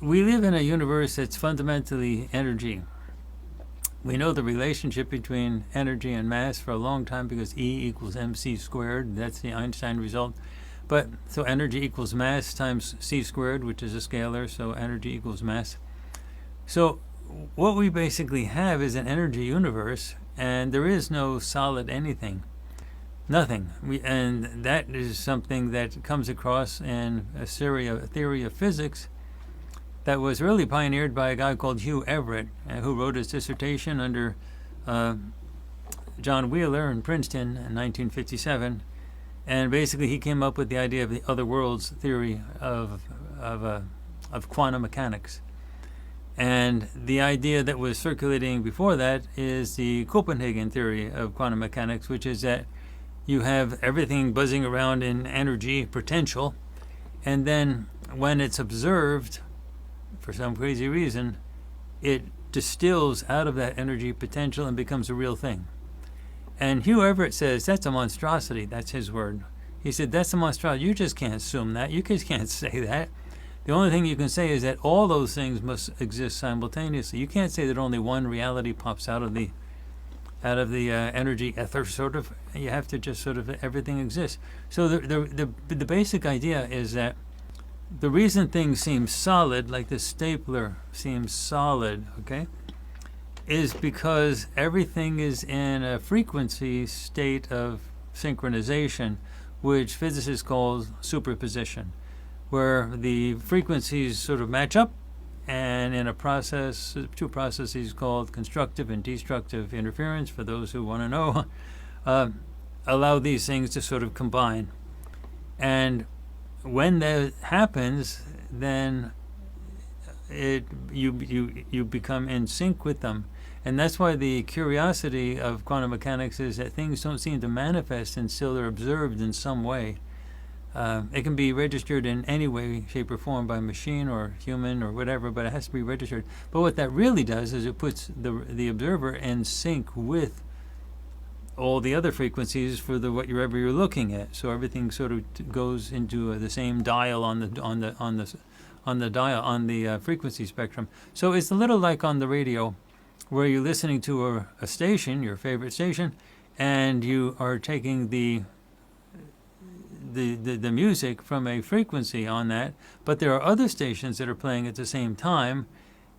we live in a universe that's fundamentally energy. We know the relationship between energy and mass for a long time because E equals mc squared. That's the Einstein result. But so energy equals mass times c squared, which is a scalar, so energy equals mass. So what we basically have is an energy universe, and there is no solid anything. Nothing. And that is something that comes across in a theory of physics that was really pioneered by a guy called Hugh Everett, who wrote his dissertation under John Wheeler in Princeton in 1957. And basically, he came up with the idea of the other worlds theory of quantum mechanics. And the idea that was circulating before that is the Copenhagen theory of quantum mechanics, which is that you have everything buzzing around in energy potential, and then when it's observed, for some crazy reason, it distills out of that energy potential and becomes a real thing. And Hugh Everett says that's a monstrosity. That's his word. He said that's a monstrosity. You just can't assume that. You just can't say that. The only thing you can say is that all those things must exist simultaneously. You can't say that only one reality pops out of the energy ether, sort of. You have to just sort of everything exists. So the basic idea is that the reason things seem solid, like the stapler seems solid, okay, is because everything is in a frequency state of synchronization, which physicists call superposition, where the frequencies sort of match up, and in a process, two processes called constructive and destructive interference, for those who want to know, allow these things to sort of combine. And when that happens, then you become in sync with them. And that's why the curiosity of quantum mechanics is that things don't seem to manifest until they're observed in some way. It can be registered in any way, shape, or form by machine or human or whatever, but it has to be registered. But what that really does is it puts the observer in sync with all the other frequencies for whatever you're looking at. So everything sort of goes into the same dial on the frequency spectrum. So it's a little like on the radio, where you're listening to a station, your favorite station, and you are taking the music from a frequency on that, but there are other stations that are playing at the same time,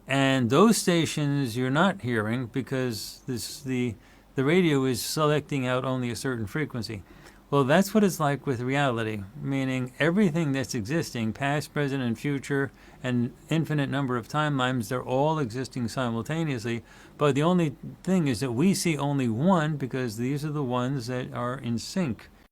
and those stations you're not hearing because the radio is selecting out only a certain frequency. Well, that's what it's like with reality, meaning everything that's existing, past, present, and future, and infinite number of timelines, they're all existing simultaneously, but the only thing is that we see only one because these are the ones that are in sync.